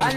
You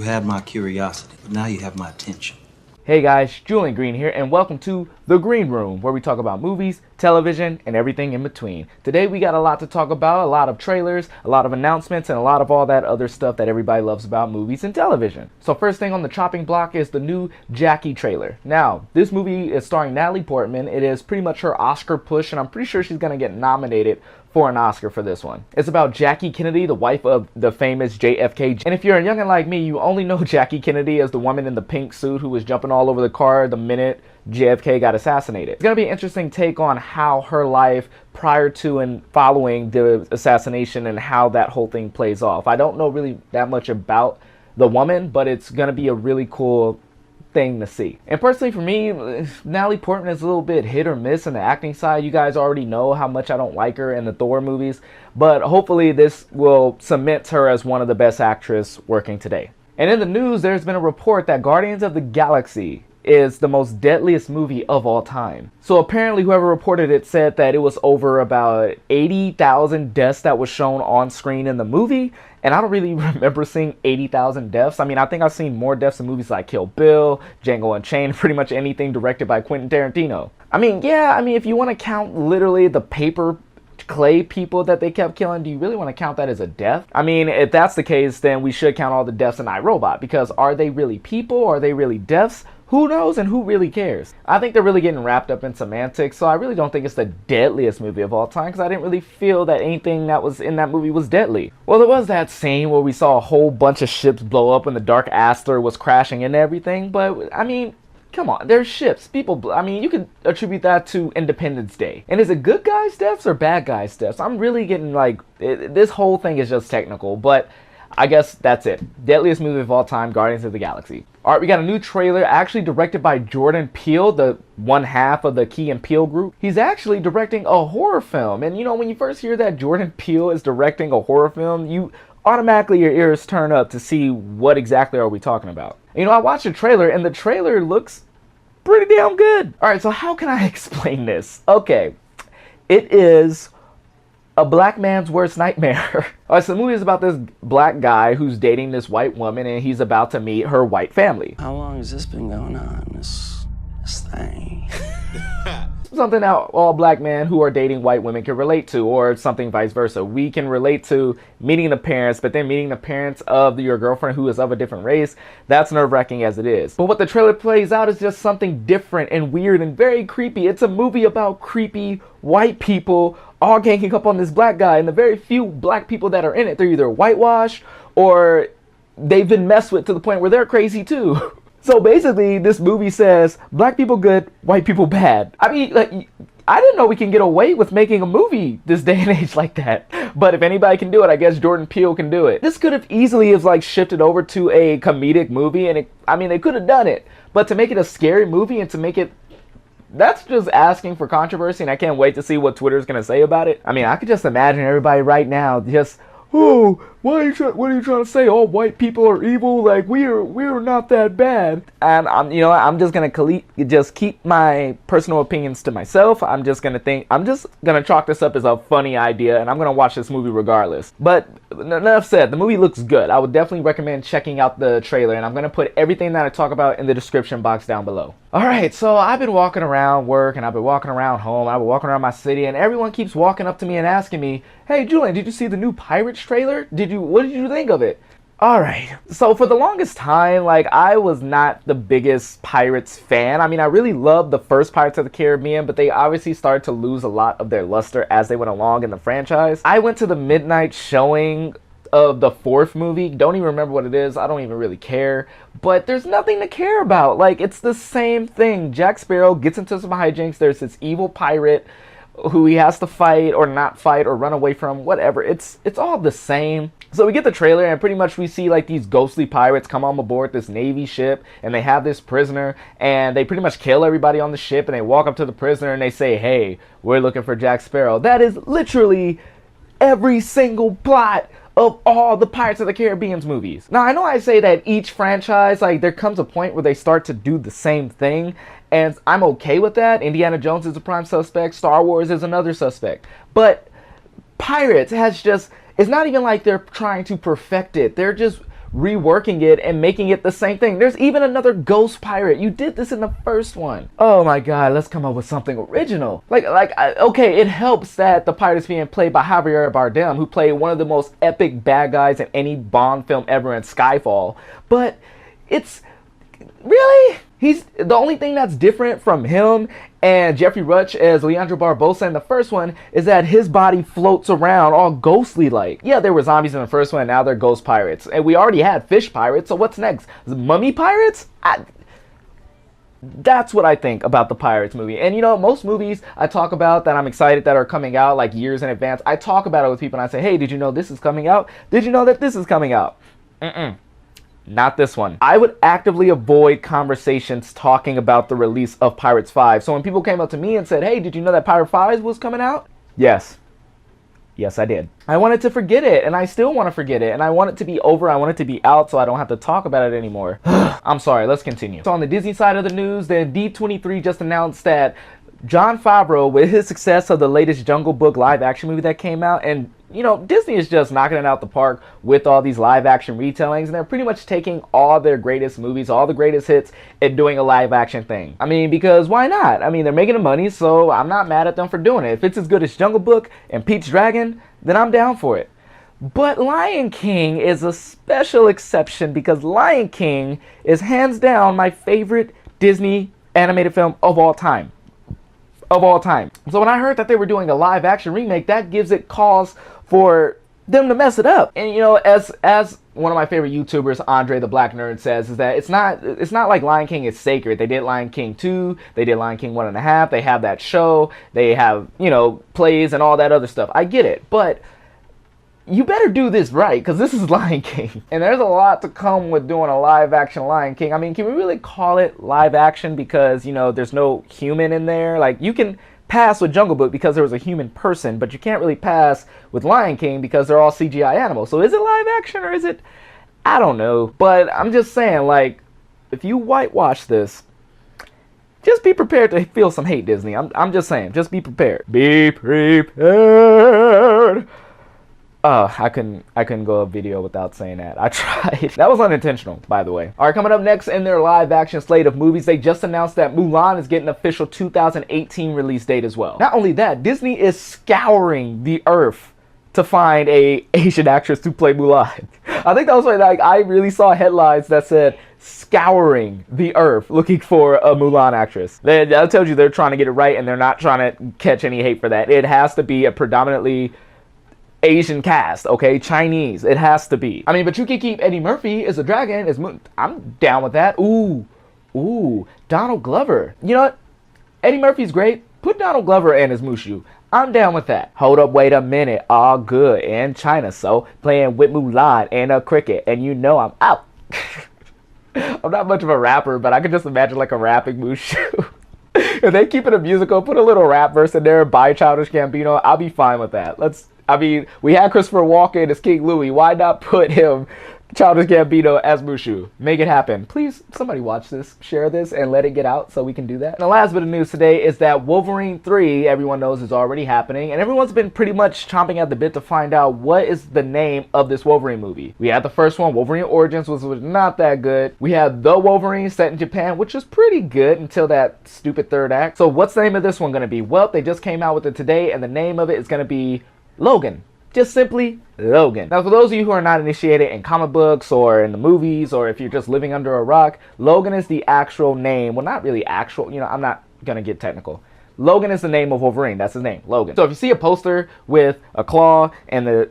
had my curiosity, but now you have my attention. Hey guys, Julian Green here, and welcome to The Green Room, where we talk about movies, television, and everything in between. Today we got a lot to talk about, a lot of trailers, a lot of announcements, and a lot of all that other stuff that everybody loves about movies and television. So first thing on the chopping block is the new Jackie trailer. Now, this movie is starring Natalie Portman. It is pretty much her Oscar push, and I'm pretty sure she's going to get nominated for an Oscar for this one. It's about Jackie Kennedy, the wife of the famous JFK. And if you're a youngin' like me, you only know Jackie Kennedy as the woman in the pink suit who was jumping all over the car the minute JFK got assassinated. It's gonna be an interesting take on how her life prior to and following the assassination and how that whole thing plays off. I don't know really that much about the woman, but it's gonna be a really cool thing to see. And personally for me, Natalie Portman is a little bit hit or miss in the acting side. You guys already know how much I don't like her in the Thor movies, but hopefully this will cement her as one of the best actresses working today. And in the news, there's been a report that Guardians of the Galaxy is the most deadliest movie of all time. So apparently whoever reported it said that it was over about 80,000 deaths that was shown on screen in the movie, and I don't really remember seeing 80,000 deaths. I mean, I think I've seen more deaths in movies like Kill Bill, Django Unchained, pretty much anything directed by Quentin Tarantino. I mean, yeah, if you want to count literally the paper clay people that they kept killing, do you really want to count that as a death? I mean, if that's the case, then we should count all the deaths in iRobot, because are they really people? Are they really deaths? Who knows, and who really cares? I think they're really getting wrapped up in semantics, so I really don't think it's the deadliest movie of all time, because I didn't really feel that anything that was in that movie was deadly. Well, there was that scene where we saw a whole bunch of ships blow up and the Dark Aster was crashing into everything, but I mean, come on, there's ships. People, I mean, you could attribute that to Independence Day. And is it good guys' deaths or bad guys' deaths? I'm really getting like, this whole thing is just technical, but I guess that's it. Deadliest movie of all time, Guardians of the Galaxy. Alright, we got a new trailer actually directed by Jordan Peele, the one half of the Key and Peele group. He's actually directing a horror film. And you know, when you first hear that Jordan Peele is directing a horror film, you automatically, your ears turn up to see what exactly are we talking about. You know, I watched the trailer and the trailer looks pretty damn good. Alright, so how can I explain this? Okay, it is a black man's worst nightmare. Alright, so the movie is about this black guy who's dating this white woman and he's about to meet her white family. How long has this been going on, this thing? Something that all black men who are dating white women can relate to, or something vice versa. We can relate to meeting the parents, but then meeting the parents of your girlfriend who is of a different race. That's nerve-wracking as it is. But what the trailer plays out is just something different and weird and very creepy. It's a movie about creepy white people all ganging up on this black guy, and the very few black people that are in it, they're either whitewashed or they've been messed with to the point where they're crazy too. So basically, this movie says, black people good, white people bad. I mean, like, I didn't know we can get away with making a movie this day and age like that. But if anybody can do it, I guess Jordan Peele can do it. This could have easily have like shifted over to a comedic movie, and they could have done it. But to make it a scary movie and to make it, that's just asking for controversy, and I can't wait to see what Twitter's gonna say about it. I mean, I could just imagine everybody right now just, oh, what are you trying to say? All white people are evil? Like, we're not that bad. And I'm just gonna just keep my personal opinions to myself. I'm just gonna chalk this up as a funny idea, and I'm gonna watch this movie regardless. But enough said, the movie looks good. I would definitely recommend checking out the trailer, and I'm gonna put everything that I talk about in the description box down below. Alright, so I've been walking around work, and I've been walking around home, I've been walking around my city, and everyone keeps walking up to me and asking me, hey Julian, did you see the new Pirates trailer? What did you think of it? Alright, so for the longest time, like, I was not the biggest Pirates fan. I mean, I really loved the first Pirates of the Caribbean, but they obviously started to lose a lot of their luster as they went along in the franchise. I went to the midnight showing of the fourth movie. Don't even remember what it is. I don't even really care. But there's nothing to care about. Like, it's the same thing. Jack Sparrow gets into some hijinks. There's this evil pirate who he has to fight or not fight or run away from, whatever. It's all the same. So we get the trailer and pretty much we see like these ghostly pirates come on board this Navy ship, and they have this prisoner, and they pretty much kill everybody on the ship, and they walk up to the prisoner and they say, hey, we're looking for Jack Sparrow. That is literally every single plot of all the Pirates of the Caribbean's movies. Now, I know I say that each franchise, like, there comes a point where they start to do the same thing, and I'm okay with that. Indiana Jones is a prime suspect. Star Wars is another suspect. But Pirates has just, it's not even like they're trying to perfect it. They're just reworking it and making it the same thing. There's even another ghost pirate. You did this in the first one. Oh my god, let's come up with something original. Okay, it helps that the pirate is being played by Javier Bardem, who played one of the most epic bad guys in any Bond film ever in Skyfall. But it's really, he's the only thing that's different from him and Jeffrey Rush as Leandro Barbosa in the first one is that his body floats around all ghostly like. Yeah, there were zombies in the first one, and now they're ghost pirates. And we already had fish pirates, so what's next? Mummy pirates? That's what I think about the Pirates movie. And you know, most movies I talk about that I'm excited that are coming out like years in advance, I talk about it with people and I say, hey, did you know this is coming out? Did you know that this is coming out? Not this one. I would actively avoid conversations talking about the release of Pirates 5. So when people came up to me and said, hey, did you know that Pirate 5 was coming out? Yes. Yes, I did. I wanted to forget it, and I still want to forget it, and I want it to be over. I want it to be out so I don't have to talk about it anymore. I'm sorry, let's continue. So on the Disney side of the news, the D23 just announced that Jon Favreau, with his success of the latest Jungle Book live action movie that came out, and you know, Disney is just knocking it out the park with all these live action retellings, and they're pretty much taking all their greatest movies, all the greatest hits, and doing a live action thing. I mean, because why not? I mean, they're making the money, so I'm not mad at them for doing it. If it's as good as Jungle Book and Pete's Dragon, then I'm down for it. But Lion King is a special exception because Lion King is hands down my favorite Disney animated film of all time. Of all time. So when I heard that they were doing a live action remake, that gives it cause for them to mess it up. And you know, as one of my favorite YouTubers, Andre the Black Nerd, says, is that it's not like Lion King is sacred. They did Lion King 2, they did Lion King 1.5, they have that show, they have, you know, plays and all that other stuff. I get it, but you better do this right, because this is Lion King. And there's a lot to come with doing a live action Lion King. I mean, can we really call it live action because, you know, there's no human in there? Like, you can pass with Jungle Book because there was a human person, but you can't really pass with Lion King because they're all CGI animals. So is it live action or is it? I don't know. But I'm just saying, like, if you whitewash this, just be prepared to feel some hate, Disney. I'm just saying, just be prepared. Be prepared. I couldn't go a video without saying that. I tried. That was unintentional, by the way. All right, coming up next in their live action slate of movies, they just announced that Mulan is getting an official 2018 release date as well. Not only that, Disney is scouring the earth to find a Asian actress to play Mulan. I think that was like I really saw headlines that said scouring the earth looking for a Mulan actress. That tells you they're trying to get it right and they're not trying to catch any hate for that. It has to be a predominantly Asian cast, okay? Chinese. It has to be. I mean, but you can keep Eddie Murphy as a dragon. I'm down with that. Ooh, Donald Glover. You know what? Eddie Murphy's great. Put Donald Glover in as Mushu. I'm down with that. Hold up, wait a minute. All good in China, so playing with Mulan and a cricket, and you know I'm out. I'm not much of a rapper, but I could just imagine like a rapping Mushu. If they keep it a musical, put a little rap verse in there by Childish Gambino, I'll be fine with that. I mean, we had Christopher Walken as King Louis. Why not put him, Childish Gambino, as Mushu? Make it happen. Please, somebody watch this, share this, and let it get out so we can do that. And the last bit of news today is that Wolverine 3, everyone knows, is already happening. And everyone's been pretty much chomping at the bit to find out what is the name of this Wolverine movie. We had the first one, Wolverine Origins, which was not that good. We had The Wolverine, set in Japan, which was pretty good until that stupid third act. So what's the name of this one going to be? Well, they just came out with it today, and the name of it is going to be Logan. Just simply Logan. Now, for those of you who are not initiated in comic books or in the movies, or if you're just living under a rock, Logan is the actual name. Well, not really actual. You know, I'm not going to get technical. Logan is the name of Wolverine. That's his name, Logan. So if you see a poster with a claw and the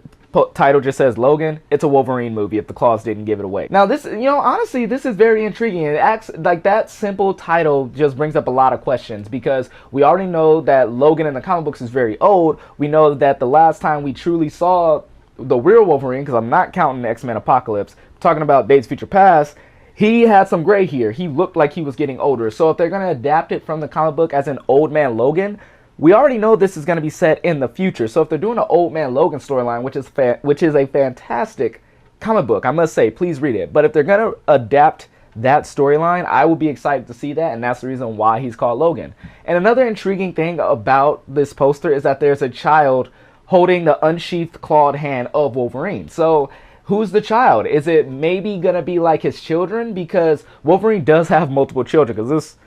title just says Logan, it's a Wolverine movie if the claws didn't give it away. Now this, you know, honestly, this is very intriguing. It acts like that simple title just brings up a lot of questions because we already know that Logan in the comic books is very old. We know that the last time we truly saw the real Wolverine, because I'm not counting X-Men Apocalypse, talking about Days of Future Past, he had some gray hair. He looked like he was getting older. So if they're going to adapt it from the comic book as an old man Logan, we already know this is going to be set in the future. So if they're doing an Old Man Logan storyline, which is a fantastic comic book, I must say, please read it. But if they're going to adapt that storyline, I will be excited to see that, and that's the reason why he's called Logan. And another intriguing thing about this poster is that there's a child holding the unsheathed clawed hand of Wolverine. So who's the child? Is it maybe gonna be like his children? Because Wolverine does have multiple children, because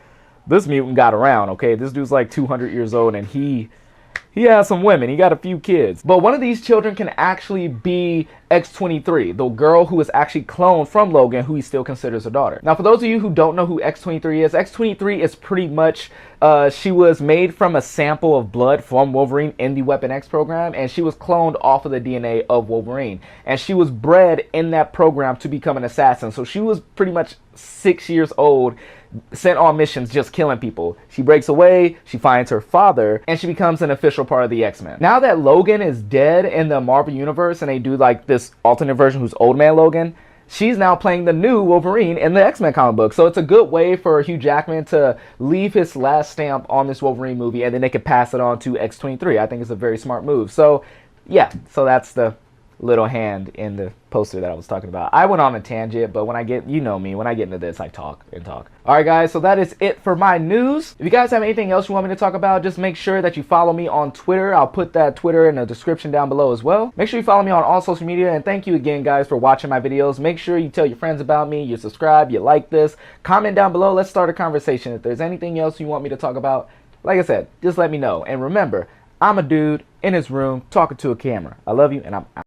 this mutant got around, okay? This dude's like 200 years old, and he has some women. He got a few kids. But one of these children can actually be X-23, the girl who is actually cloned from Logan, who he still considers a daughter. Now, for those of you who don't know who X-23 is, X-23 is pretty much, she was made from a sample of blood from Wolverine in the Weapon X program, and she was cloned off of the DNA of Wolverine. And she was bred in that program to become an assassin. So she was pretty much 6 years old, sent on missions just killing people. She breaks away, she finds her father, and she becomes an official part of the X-Men. Now that Logan is dead in the Marvel Universe and they do like this alternate version who's Old Man Logan, she's now playing the new Wolverine in the X-Men comic book. So it's a good way for Hugh Jackman to leave his last stamp on this Wolverine movie, and then they could pass it on to X-23. I think it's a very smart move. So yeah, so that's the little hand in the poster that I was talking about. I went on a tangent, but when I get, you know me, when I get into this, I talk and talk. Alright guys, so that is it for my news. If you guys have anything else you want me to talk about, just make sure that you follow me on Twitter. I'll put that Twitter in the description down below as well. Make sure you follow me on all social media, and thank you again guys for watching my videos. Make sure you tell your friends about me, you subscribe, you like this, comment down below, let's start a conversation. If there's anything else you want me to talk about, like I said, just let me know. And remember, I'm a dude in his room talking to a camera. I love you, and I'm out.